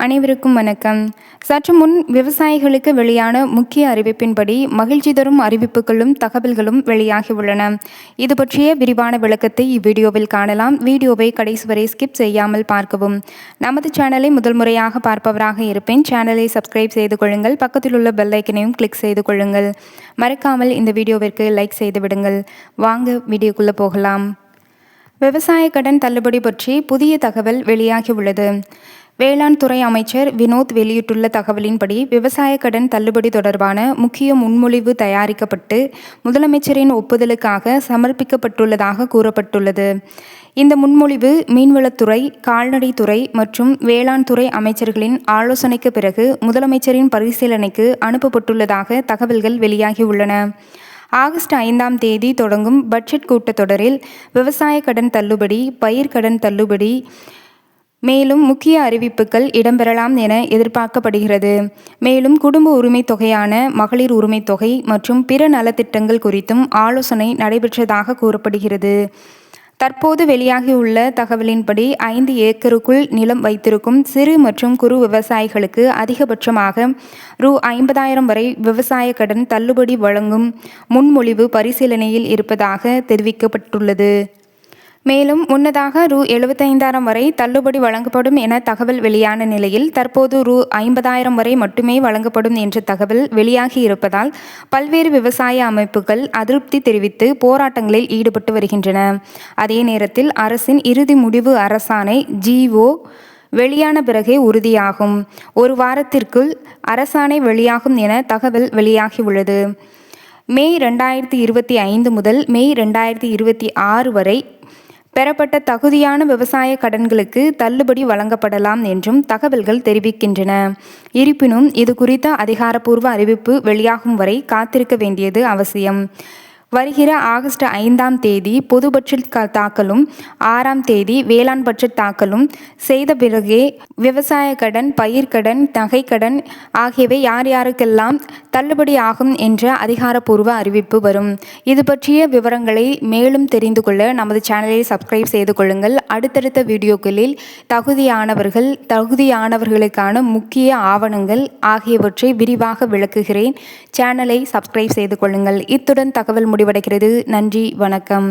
அனைவருக்கும் வணக்கம். சற்று முன் விவசாயிகளுக்கு வெளியான முக்கிய அறிவிப்பின்படி மகிழ்ச்சி தரும் அறிவிப்புகளும் தகவல்களும் வெளியாகியுள்ளன. இது பற்றிய விரிவான விளக்கத்தை இவ்வீடியோவில் காணலாம். வீடியோவை கடைசி வரை ஸ்கிப் செய்யாமல் பார்க்கவும். நமது சேனலை முதல் முறையாக பார்ப்பவராக இருப்பேன். சேனலை சப்ஸ்கிரைப் செய்து கொள்ளுங்கள். பக்கத்தில் உள்ள பெல் ஐக்கனையும் கிளிக் செய்து கொள்ளுங்கள். மறக்காமல் இந்த வீடியோவிற்கு லைக் செய்து விடுங்கள். வாங்க வீடியோக்குள்ளே போகலாம். விவசாய கடன் தள்ளுபடி பற்றி புதிய தகவல் வெளியாகியுள்ளது. வேளாண் துறை அமைச்சர் வினோத் வெளியிட்டுள்ள தகவலின்படி விவசாய கடன் தள்ளுபடி தொடர்பான முக்கிய முன்மொழிவு தயாரிக்கப்பட்டு முதலமைச்சரின் ஒப்புதலுக்காக சமர்ப்பிக்கப்பட்டுள்ளதாக கூறப்பட்டுள்ளது. இந்த முன்மொழிவு மீன்வளத்துறை, கால்நடைத்துறை மற்றும் வேளாண் துறை அமைச்சர்களின் ஆலோசனைக்கு பிறகு முதலமைச்சரின் பரிசீலனைக்கு அனுப்பப்பட்டுள்ளதாக தகவல்கள் வெளியாகியுள்ளன. ஆகஸ்ட் 5ஆம் தேதி தொடங்கும் பட்ஜெட் கூட்டத்தொடரில் விவசாய கடன் தள்ளுபடி, பயிர்க்கடன் தள்ளுபடி மேலும் முக்கிய அறிவிப்புகள் இடம்பெறலாம் என எதிர்பார்க்கப்படுகிறது. மேலும் குடும்ப உரிமைத் தொகையான மகளிர் உரிமைத் தொகை மற்றும் பிற நலத்திட்டங்கள் குறித்தும் ஆலோசனை நடைபெற்றதாக கூறப்படுகிறது. தற்போது வெளியாகியுள்ள தகவலின்படி 5 ஏக்கருக்குள் நிலம் வைத்திருக்கும் சிறு மற்றும் குறு விவசாயிகளுக்கு அதிகபட்சமாக ரூ.50,000 வரை விவசாய கடன் தள்ளுபடி வழங்கும் முன்மொழிவு பரிசீலனையில் இருப்பதாக தெரிவிக்கப்பட்டுள்ளது. மேலும் முன்னதாக ரூ.75,000 வரை தள்ளுபடி வழங்கப்படும் என தகவல் வெளியான நிலையில் தற்போது ரூ.50,000 வரை மட்டுமே வழங்கப்படும் என்ற தகவல் வெளியாகி இருப்பதால் பல்வேறு விவசாய அமைப்புகள் அதிருப்தி தெரிவித்து போராட்டங்களில் ஈடுபட்டு வருகின்றன. அதே நேரத்தில் அரசின் இறுதி முடிவு அரசாணை GO வெளியான பிறகே உறுதியாகும். ஒரு வாரத்திற்குள் அரசாணை வெளியாகும் என தகவல் வெளியாகியுள்ளது. மே 2025 முதல் மே 2026 வரை பெறப்பட்ட தகுதியான விவசாய கடன்களுக்கு தள்ளுபடி வழங்கப்படலாம் என்றும் தகவல்கள் தெரிவிக்கின்றன. இருப்பினும் இது குறித்த அதிகாரப்பூர்வ அறிவிப்பு வெளியாகும் வரை காத்திருக்க வேண்டியது அவசியம். வருகிற ஆகஸ்ட் 5ஆம் தேதி பொது பட்ஜெட் தாக்கலும் 6ஆம் தேதி வேளாண் பட்ஜெட் தாக்கலும் செய்த பிறகே விவசாய கடன், பயிர்க்கடன், நகைக்கடன் ஆகியவை யார் யாருக்கெல்லாம் தள்ளுபடி ஆகும் என்ற அதிகாரப்பூர்வ அறிவிப்பு வரும். இது பற்றிய விவரங்களை மேலும் தெரிந்து கொள்ள நமது சேனலை சப்ஸ்கிரைப் செய்து கொள்ளுங்கள். அடுத்தடுத்த வீடியோக்களில் தகுதியானவர்களுக்கான முக்கிய ஆவணங்கள் ஆகியவற்றை விரிவாக விளக்குகிறேன். சேனலை சப்ஸ்கிரைப் செய்து கொள்ளுங்கள். இத்துடன் தகவல் முடிவடைகிறது. நன்றி, வணக்கம்.